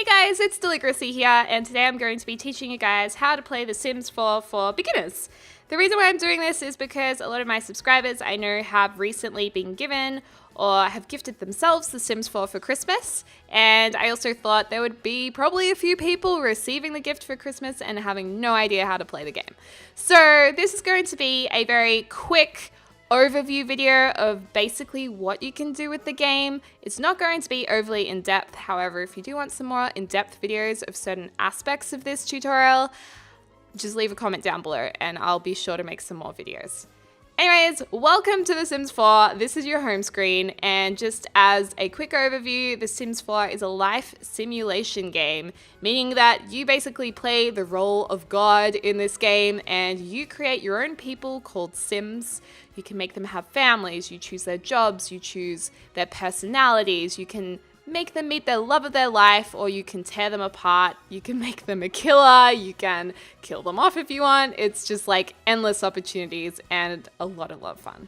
Hey guys, it's Deligracy here, and today I'm going to be teaching you guys how to play The Sims 4 for beginners. The reason why I'm doing this is because a lot of my subscribers I know have recently been given or have gifted themselves The Sims 4 for Christmas, and I also thought there would be probably a few people receiving the gift for Christmas and having no idea how to play the game. So this is going to be a very quick overview video of basically what you can do with the game. It's not going to be overly in-depth. However, if you do want some more in-depth videos of certain aspects of this tutorial, just leave a comment down below and I'll be sure to make some more videos. Anyways, welcome to The Sims 4. This is your home screen, and just as a quick overview, The Sims 4 is a life simulation game, meaning that you basically play the role of God in this game and you create your own people called Sims. You can make them have families, you choose their jobs, you choose their personalities, you can make them meet the love of their life, or you can tear them apart. You can make them a killer, you can kill them off if you want. It's just like endless opportunities and a lot of fun.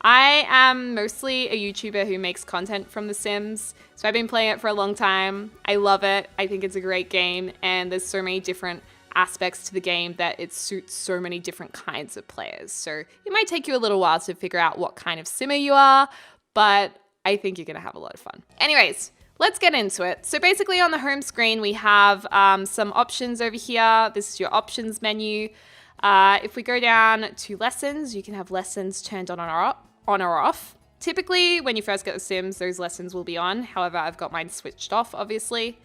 I am mostly a YouTuber who makes content from The Sims, so I've been playing it for a long time. I love it. I think it's a great game, and there's so many different aspects to the game that it suits so many different kinds of players. So it might take you a little while to figure out what kind of simmer you are, but I think you're gonna have a lot of fun. Anyways, let's get into it. So basically on the home screen, we have some options over here. This is your options menu. If we go down to lessons, you can have lessons turned on or off. Typically, when you first get The Sims, those lessons will be on. However, I've got mine switched off, obviously.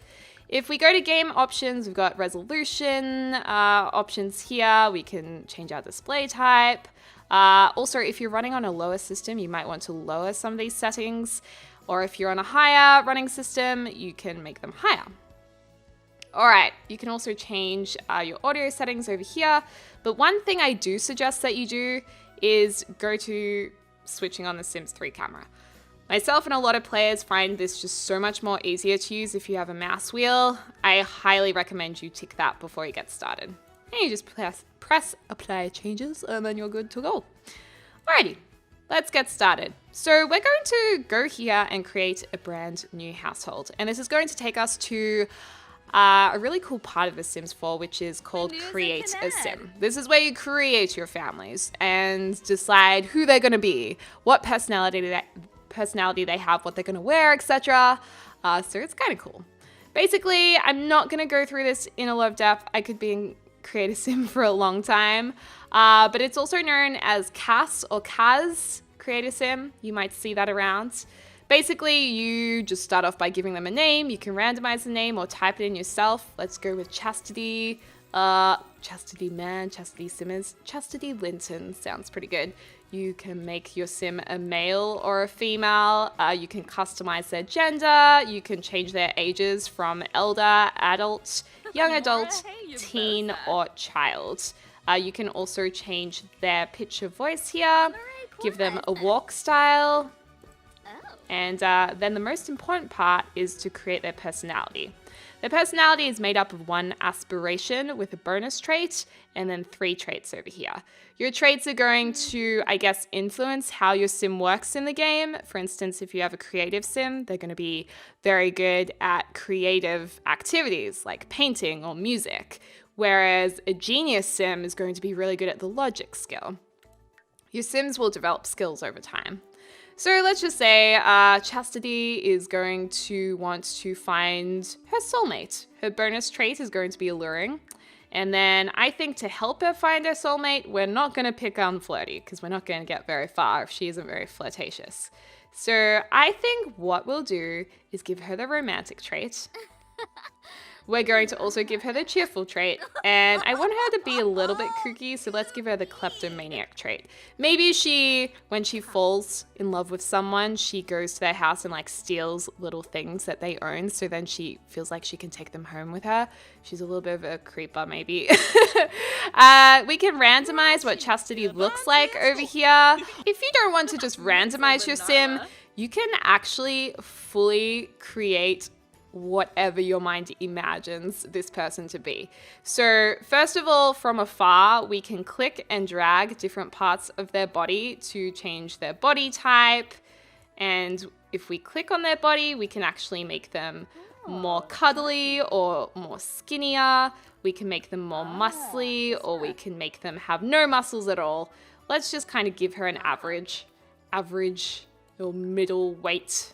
If we go to game options, we've got resolution options here. We can change our display type. Also, if you're running on a lower system, you might want to lower some of these settings. Or if you're on a higher running system, you can make them higher. All right, you can also change your audio settings over here. But one thing I do suggest that you do is go to switching on the Sims 3 camera. Myself and a lot of players find this just so much more easier to use if you have a mouse wheel. I highly recommend you tick that before you get started. And you just press apply changes and then you're good to go. Alrighty, let's get started. So we're going to go here and create a brand new household. And this is going to take us to a really cool part of The Sims 4, which is called Create a Sim. This is where you create your families and decide who they're gonna be, what personality they have, what they're gonna wear, etc. So it's kind of cool. Basically, I'm not gonna go through this in a lot of depth. I could be Create a Sim for a long time, but it's also known as CAS or CAS Create a Sim. You might see that around. Basically, you just start off by giving them a name. You can randomize the name or type it in yourself. Let's go with Chastity. Chastity Man, Chastity Simmers, Chastity Linton sounds pretty good. You can make your sim a male or a female. You can customize their gender. You can change their ages from elder, adult, young adult, teen, or child. You can also change their pitch of voice here, give them a walk style, and then the most important part is to create their personality. Their personality is made up of one aspiration with a bonus trait and then 3 traits over here. Your traits are going to, I guess, influence how your sim works in the game. For instance, if you have a creative sim, they're going to be very good at creative activities like painting or music, whereas a genius sim is going to be really good at the logic skill. Your sims will develop skills over time. So let's just say Chastity is going to want to find her soulmate. Her bonus trait is going to be alluring. And then I think to help her find her soulmate, we're not going to pick on flirty because we're not going to get very far if she isn't very flirtatious. So I think what we'll do is give her the romantic trait. We're going to also give her the cheerful trait, and I want her to be a little bit kooky, so let's give her the kleptomaniac trait. Maybe when she falls in love with someone, she goes to their house and like steals little things that they own, so then she feels like she can take them home with her. She's a little bit of a creeper, maybe. We can randomize what Chastity looks like over here. If you don't want to just randomize your sim, you can actually fully create whatever your mind imagines this person to be. So first of all, from afar, we can click and drag different parts of their body to change their body type. And if we click on their body, we can actually make them more cuddly or more skinnier. We can make them more muscly, or we can make them have no muscles at all. Let's just kind of give her an average or middle weight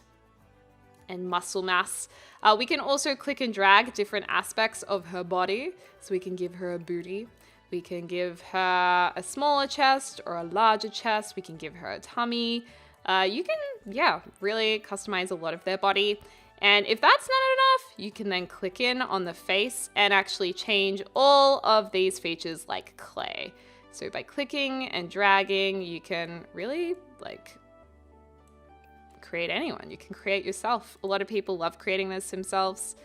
and muscle mass. We can also click and drag different aspects of her body. So we can give her a booty. We can give her a smaller chest or a larger chest. We can give her a tummy. You can, really customize a lot of their body. And if that's not enough, you can then click in on the face and actually change all of these features like clay. So by clicking and dragging, you can really create anyone. You can create yourself. A lot of people love creating this themselves.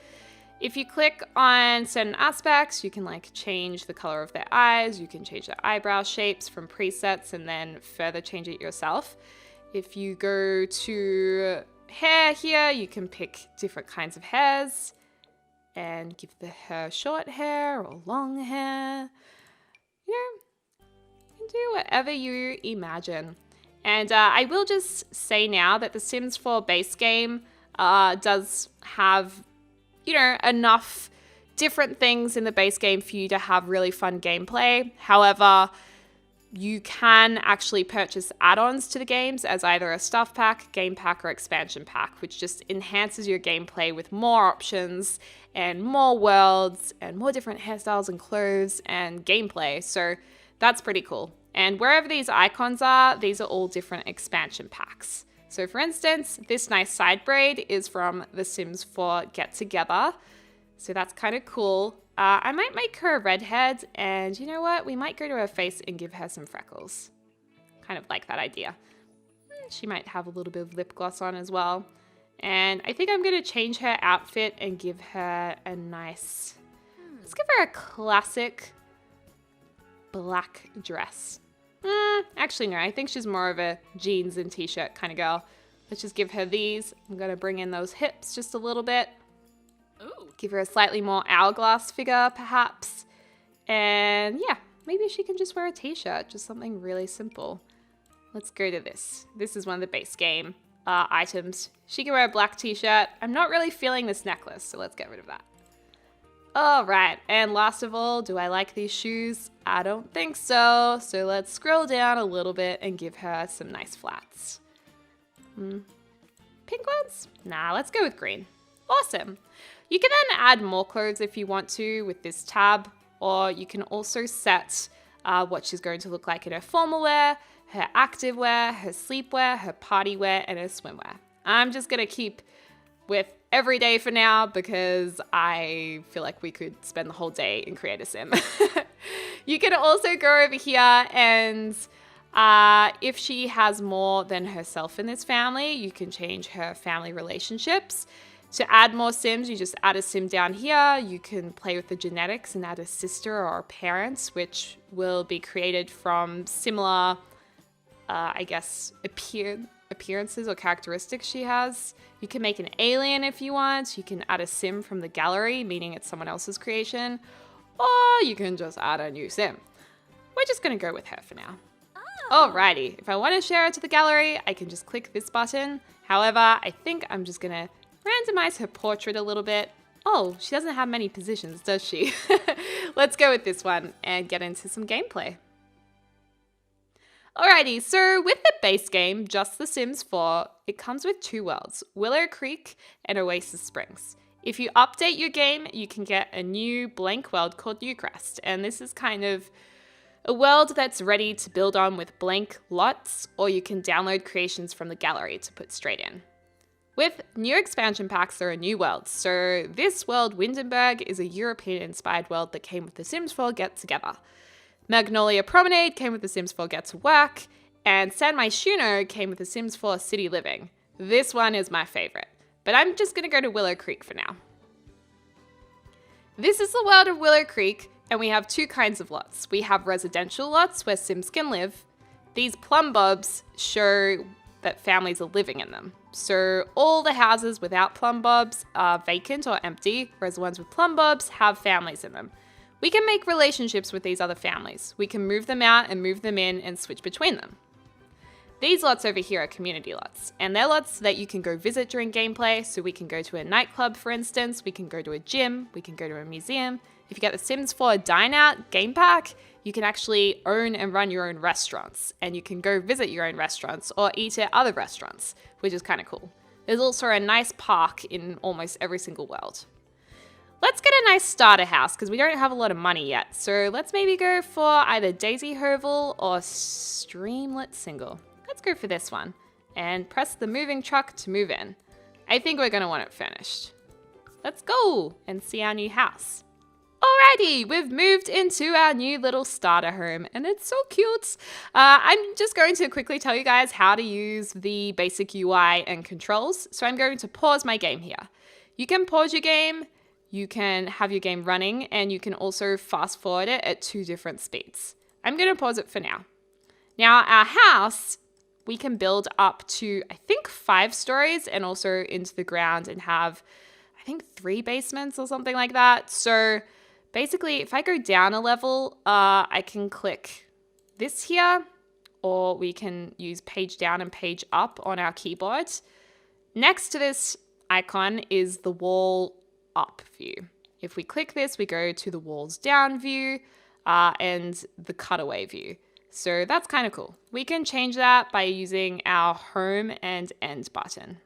If you click on certain aspects, you can change the color of their eyes. You can change their eyebrow shapes from presets and then further change it yourself. If you go to hair here, you can pick different kinds of hairs and give the hair short hair or long hair. You can do whatever you imagine. And I will just say now that the Sims 4 base game does have, enough different things in the base game for you to have really fun gameplay. However, you can actually purchase add-ons to the games as either a stuff pack, game pack, or expansion pack, which just enhances your gameplay with more options and more worlds and more different hairstyles and clothes and gameplay. So that's pretty cool. And wherever these icons are, these are all different expansion packs. So for instance, this nice side braid is from the Sims 4 Get Together. So that's kind of cool. I might make her a redhead, and you know what? We might go to her face and give her some freckles. Kind of like that idea. She might have a little bit of lip gloss on as well. And I think I'm going to change her outfit and give her a nice... Let's give her a classic black dress. Actually, no. I think she's more of a jeans and t-shirt kind of girl. Let's just give her these. I'm going to bring in those hips just a little bit. Ooh. Give her a slightly more hourglass figure, perhaps. And yeah, maybe she can just wear a t-shirt, just something really simple. Let's go to this. This is one of the base game items. She can wear a black t-shirt. I'm not really feeling this necklace, so let's get rid of that. All right, and last of all, do I like these shoes? I don't think so. So let's scroll down a little bit and give her some nice flats. Pink ones? Nah, let's go with green. Awesome. You can then add more clothes if you want to with this tab, or you can also set what she's going to look like in her formal wear, her active wear, her sleepwear, her party wear, and her swimwear. I'm just going to keep with everyday for now because I feel like we could spend the whole day in Create a Sim. You can also go over here and if she has more than herself in this family, you can change her family relationships. To add more Sims, you just add a Sim down here. You can play with the genetics and add a sister or parents, which will be created from similar, appearances or characteristics she has. You can make an alien if you want. You can add a Sim from the gallery, meaning it's someone else's creation. Or you can just add a new Sim. We're just going to go with her for now. Alrighty, if I want to share it to the gallery, I can just click this button. However, I think I'm just going to randomize her portrait a little bit. Oh, she doesn't have many positions, does she? Let's go with this one and get into some gameplay. Alrighty, so with the base game, just The Sims 4, it comes with two worlds, Willow Creek and Oasis Springs. If you update your game, you can get a new blank world called Newcrest, and this is kind of a world that's ready to build on with blank lots, or you can download creations from the gallery to put straight in. With new expansion packs, there are new worlds. So this world, Windenburg, is a European-inspired world that came with The Sims 4 Get Together. Magnolia Promenade came with The Sims 4 Get to Work, and San Myshuno came with The Sims 4 City Living. This one is my favorite, but I'm just going to go to Willow Creek for now. This is the world of Willow Creek, and we have two kinds of lots. We have residential lots where Sims can live. These plumb bobs show that families are living in them. So all the houses without plumb bobs are vacant or empty, whereas the ones with plumb bobs have families in them. We can make relationships with these other families. We can move them out and move them in and switch between them. These lots over here are community lots, and they're lots that you can go visit during gameplay. So we can go to a nightclub, for instance, we can go to a gym, we can go to a museum. If you get the Sims 4 Dine Out game pack, you can actually own and run your own restaurants, and you can go visit your own restaurants or eat at other restaurants, which is kind of cool. There's also a nice park in almost every single world. Let's get a nice starter house because we don't have a lot of money yet. So let's maybe go for either Daisy Hovel or Streamlet Single. Let's go for this one and press the moving truck to move in. I think we're going to want it finished. Let's go and see our new house. Alrighty, we've moved into our new little starter home and it's so cute. I'm just going to quickly tell you guys how to use the basic UI and controls. So I'm going to pause my game here. You can pause your game, you can have your game running, and you can also fast forward it at 2 different speeds. I'm going to pause it for now. Now our house, we can build up to, I think, 5 stories and also into the ground and have, I think, 3 basements or something like that. So basically, if I go down a level, I can click this here, or we can use page down and page up on our keyboard. Next to this icon is the wall up view. If we click this, we go to the walls down view and the cutaway view. So that's kind of cool. We can change that by using our home and end button.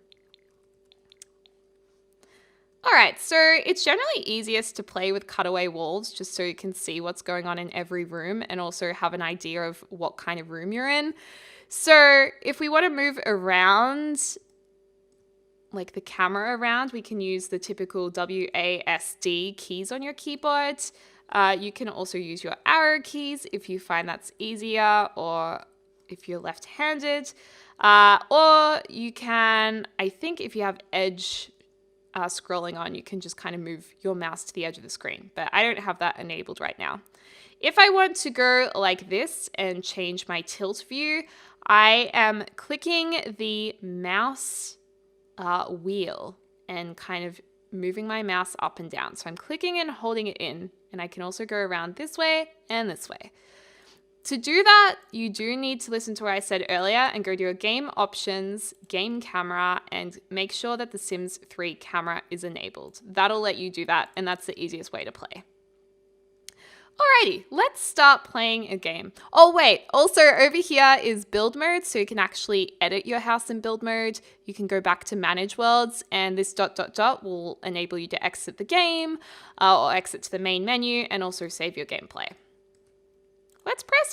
All right, so it's generally easiest to play with cutaway walls just so you can see what's going on in every room and also have an idea of what kind of room you're in. So if we want to move around, like the camera around, we can use the typical WASD keys on your keyboard. You can also use your arrow keys if you find that's easier, or if you're left-handed. Or you can, I think if you have edge scrolling on, you can just kind of move your mouse to the edge of the screen. But I don't have that enabled right now. If I want to go like this and change my tilt view, I am clicking the mouse wheel and kind of moving my mouse up and down. So I'm clicking and holding it in, and I can also go around this way and this way. To do that, you do need to listen to what I said earlier and go to your game options, game camera, and make sure that the Sims 3 camera is enabled. That'll let you do that, and that's the easiest way to play. Alrighty, let's start playing a game. Oh wait, also over here is build mode, so you can actually edit your house in build mode. You can go back to manage worlds, and this ... will enable you to exit the game or exit to the main menu and also save your gameplay. Let's press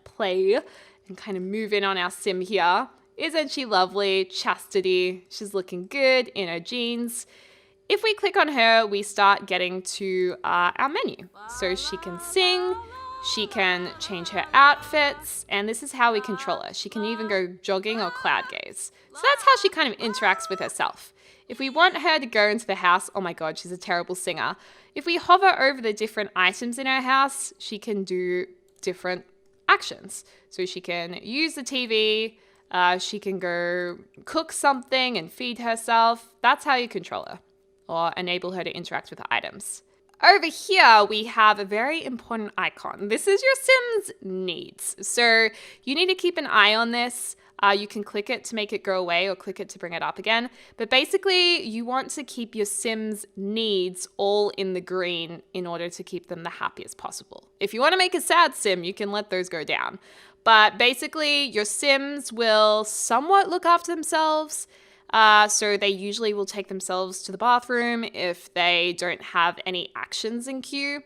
play and kind of move in on our sim here. Isn't she lovely? Chastity, she's looking good in her jeans. If we click on her, we start getting to our menu. So she can sing, she can change her outfits, and this is how we control her. She can even go jogging or cloud gaze. So that's how she kind of interacts with herself. If we want her to go into the house, oh my god, she's a terrible singer. If we hover over the different items in her house, she can do different actions. So she can use the TV, she can go cook something and feed herself. That's how you control her, or enable her to interact with the items. Over here, we have a very important icon. This is your Sims needs. So you need to keep an eye on this. You can click it to make it go away or click it to bring it up again. But basically, you want to keep your Sims needs all in the green in order to keep them the happiest possible. If you want to make a sad Sim, you can let those go down. But basically, your Sims will somewhat look after themselves. So they usually will take themselves to the bathroom if they don't have any actions in queue.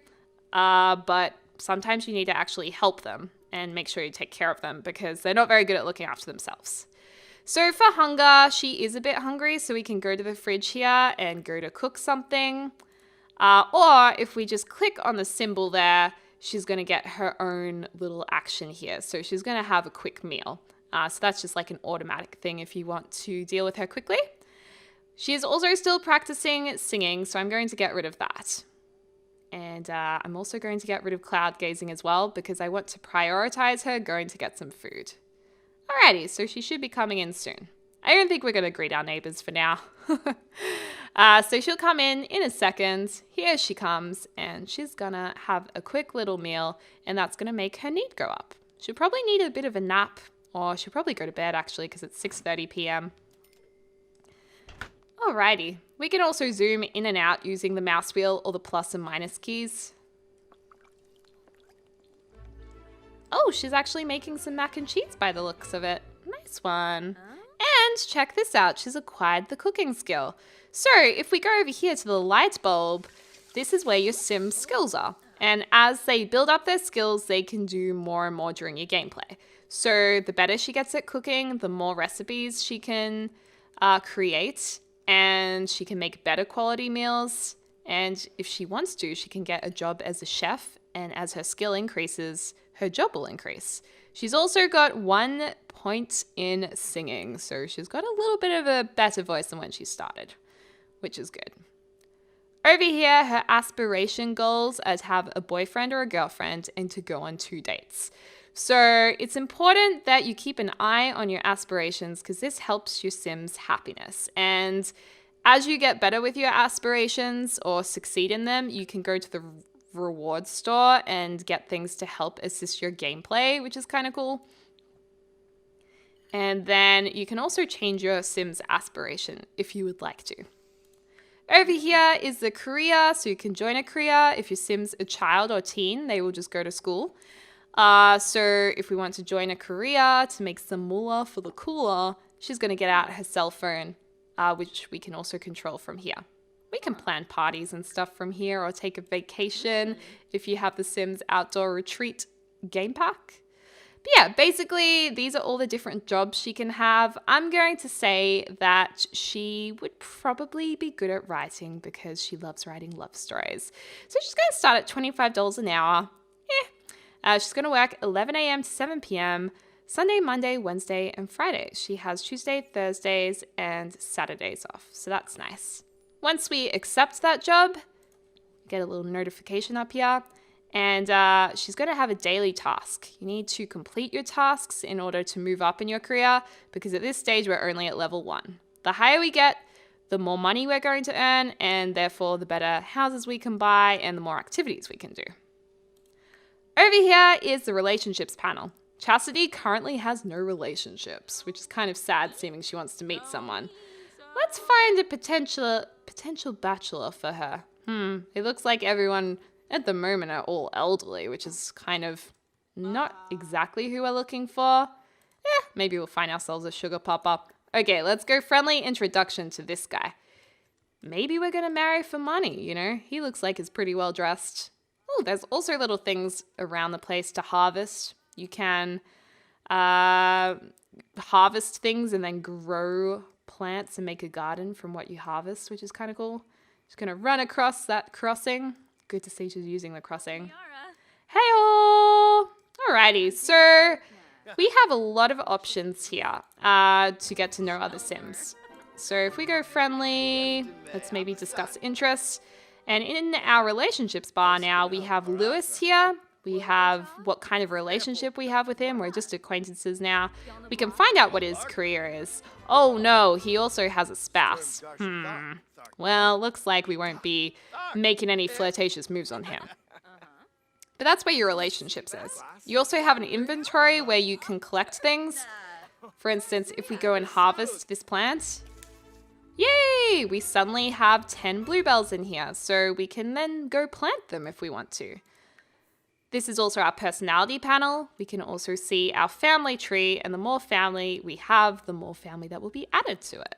But sometimes you need to actually help them and make sure you take care of them because they're not very good at looking after themselves. So for hunger, she is a bit hungry, so we can go to the fridge here and go to cook something. Or if we just click on the symbol there, she's going to get her own little action here. So she's going to have a quick meal. So that's just like an automatic thing if you want to deal with her quickly. She is also still practicing singing, so I'm going to get rid of that. And I'm also going to get rid of cloud gazing as well because I want to prioritize her going to get some food. Alrighty, so she should be coming in soon. I don't think we're going to greet our neighbors for now. So she'll come in a second. Here she comes, and she's going to have a quick little meal, and that's going to make her need go up. She'll probably need a bit of a nap Or she'll probably go to bed actually because it's 6:30 p.m. Alrighty. We can also zoom in and out using the mouse wheel or the plus and minus keys. Oh, she's actually making some mac and cheese by the looks of it. Nice one. And check this out. She's acquired the cooking skill. So if we go over here to the light bulb, this is where your Sims skills are. And as they build up their skills, they can do more and more during your gameplay. So the better she gets at cooking, the more recipes she can create. And she can make better quality meals. And if she wants to, she can get a job as a chef. And as her skill increases, her job will increase. She's also got 1 point in singing. So she's got a little bit of a better voice than when she started, which is good. Over here, her aspiration goals are to have a boyfriend or a girlfriend and to go on 2 dates. So it's important that you keep an eye on your aspirations because this helps your Sims' happiness. And as you get better with your aspirations or succeed in them, you can go to the reward store and get things to help assist your gameplay, which is kind of cool. And then you can also change your Sims aspiration if you would like to. Over here is the career, so you can join a career. If your Sim's a child or teen, they will just go to school. So if we want to join a career to make some moolah for the cooler, she's going to get out her cell phone, which we can also control from here. We can plan parties and stuff from here or take a vacation if you have the Sims Outdoor Retreat game pack. But yeah, basically, these are all the different jobs she can have. I'm going to say that she would probably be good at writing because she loves writing love stories. So she's going to start at $25 an hour. She's going to work 11 a.m. to 7 p.m. Sunday, Monday, Wednesday, and Friday. She has Tuesday, Thursdays, and Saturdays off. So that's nice. Once we accept that job, get a little notification up here. And she's going to have a daily task. You need to complete your tasks in order to move up in your career because at this stage, we're only at level 1. The higher we get, the more money we're going to earn, and therefore the better houses we can buy and the more activities we can do. Over here is the relationships panel. Chastity currently has no relationships, which is kind of sad seeming she wants to meet someone. Let's find a potential bachelor for her. It looks like everyone at the moment are all elderly, which is kind of not exactly who we're looking for. Maybe we'll find ourselves a sugar popper. Okay, let's go friendly introduction to this guy. Maybe we're going to marry for money, you know? He looks like he's pretty well dressed. Oh, there's also little things around the place to harvest. You can harvest things and then grow plants and make a garden from what you harvest, which is kind of cool. Just going to run across that crossing. Good to see she's using the crossing. Hey-oh! Alrighty, so we have a lot of options here to get to know other Sims. So if we go friendly, let's maybe discuss interests. And in our relationships bar now, we have Lewis here. We have what kind of relationship we have with him. We're just acquaintances now. We can find out what his career is. Oh no, he also has a spouse. Well, looks like we won't be making any flirtatious moves on him. But that's where your relationships is. You also have an inventory where you can collect things. For instance, if we go and harvest this plant, yay! We suddenly have 10 bluebells in here, so we can then go plant them if we want to. This is also our personality panel. We can also see our family tree, and the more family we have, the more family that will be added to it.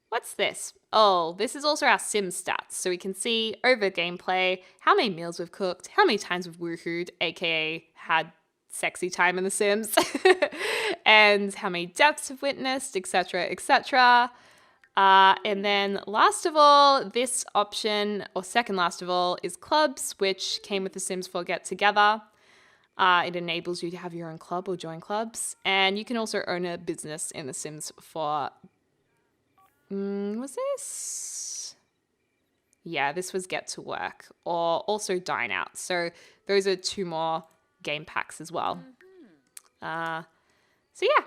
What's this? Oh, this is also our sim stats. So we can see over gameplay, how many meals we've cooked, how many times we've woohooed, aka had sexy time in The Sims, and how many deaths we've witnessed, etc., etc. And then last of all, this option, or second last of all, is clubs, which came with The Sims 4 Get Together. It enables you to have your own club or join clubs. And you can also own a business in The Sims 4. Was this? Yeah, this was Get to Work, or also Dine Out. So those are 2 more game packs as well. So yeah.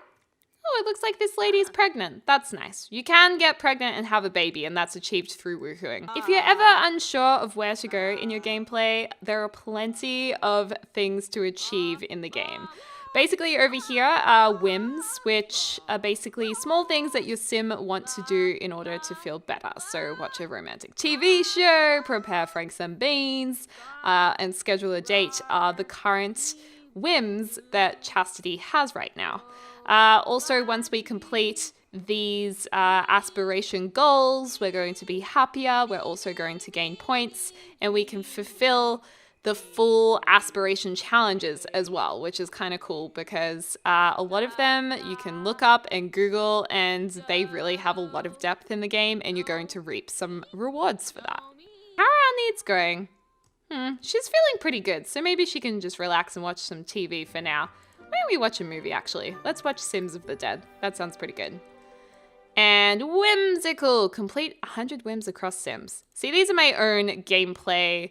Oh, it looks like this lady's pregnant. That's nice. You can get pregnant and have a baby, and that's achieved through woohooing. If you're ever unsure of where to go in your gameplay, there are plenty of things to achieve in the game. Basically over here are whims, which are basically small things that your sim wants to do in order to feel better. So watch a romantic TV show, prepare Franks and beans, and schedule a date are the current whims that Chastity has right now. Also, once we complete these aspiration goals, we're going to be happier, we're also going to gain points, and we can fulfill the full aspiration challenges as well, which is kind of cool because a lot of them you can look up and Google, and they really have a lot of depth in the game, and you're going to reap some rewards for that. How are our needs going? She's feeling pretty good, so maybe she can just relax and watch some TV for now. Why don't we watch a movie, actually? Let's watch Sims of the Dead. That sounds pretty good. And whimsical. Complete 100 whims across Sims. See, these are my own gameplay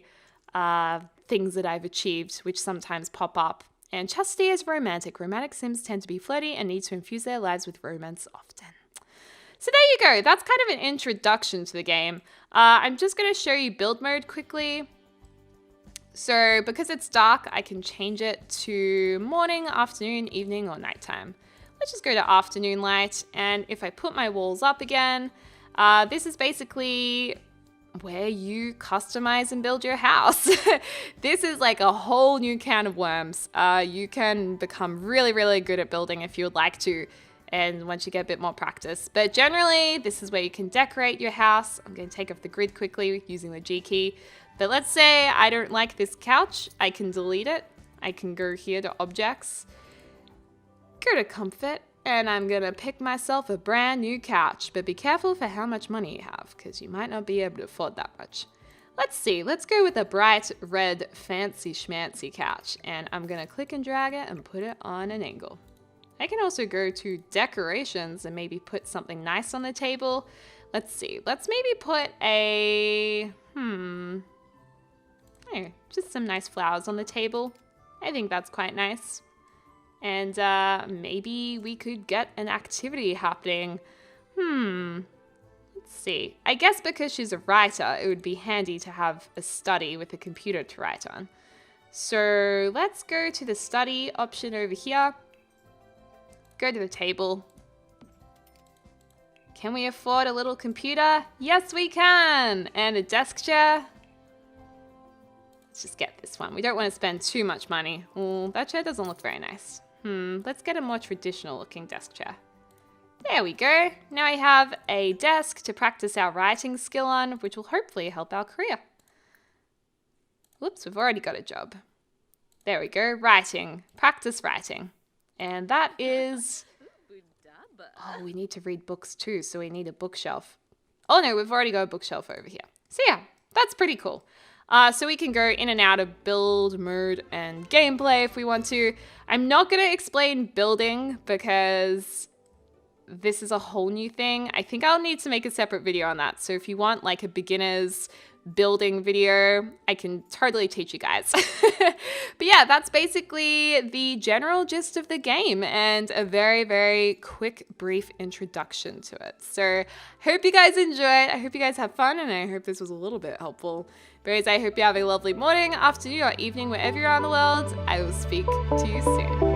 things that I've achieved, which sometimes pop up. And Chastity is romantic. Romantic Sims tend to be flirty and need to infuse their lives with romance often. So there you go. That's kind of an introduction to the game. I'm just going to show you build mode quickly. So because it's dark, I can change it to morning, afternoon, evening, or nighttime. Let's just go to afternoon light. And if I put my walls up again, this is basically where you customize and build your house. This is like a whole new can of worms. You can become really, really good at building if you would like to, and once you get a bit more practice. But generally, this is where you can decorate your house. I'm going to take off the grid quickly using the G key. But let's say I don't like this couch. I can delete it. I can go here to objects, go to comfort, and I'm gonna pick myself a brand new couch, but be careful for how much money you have, because you might not be able to afford that much. Let's see, let's go with a bright red fancy schmancy couch, and I'm gonna click and drag it and put it on an angle. I can also go to decorations and maybe put something nice on the table. Let's see, let's maybe put a, just some nice flowers on the table. I think that's quite nice. And maybe we could get an activity happening. Let's see. I guess because she's a writer, it would be handy to have a study with a computer to write on. So let's go to the study option over here. Go to the table. Can we afford a little computer? Yes, we can. And a desk chair. Let's just get this one. We don't want to spend too much money. Oh, that chair doesn't look very nice. Let's get a more traditional looking desk chair. There we go. Now I have a desk to practice our writing skill on, which will hopefully help our career. Whoops, we've already got a job. There we go, writing, practice writing. And that is, oh, we need to read books too, so we need a bookshelf. Oh no, we've already got a bookshelf over here. So yeah, that's pretty cool. So we can go in and out of build mode and gameplay if we want to. I'm not going to explain building because this is a whole new thing. I think I'll need to make a separate video on that. So if you want like a beginner's building video, I can totally teach you guys. But yeah, that's basically the general gist of the game and a very, very quick, brief introduction to it. So hope you guys enjoyed. I hope you guys have fun, and I hope this was a little bit helpful. But I hope you have a lovely morning, afternoon, or evening, wherever you are in the world. I will speak to you soon.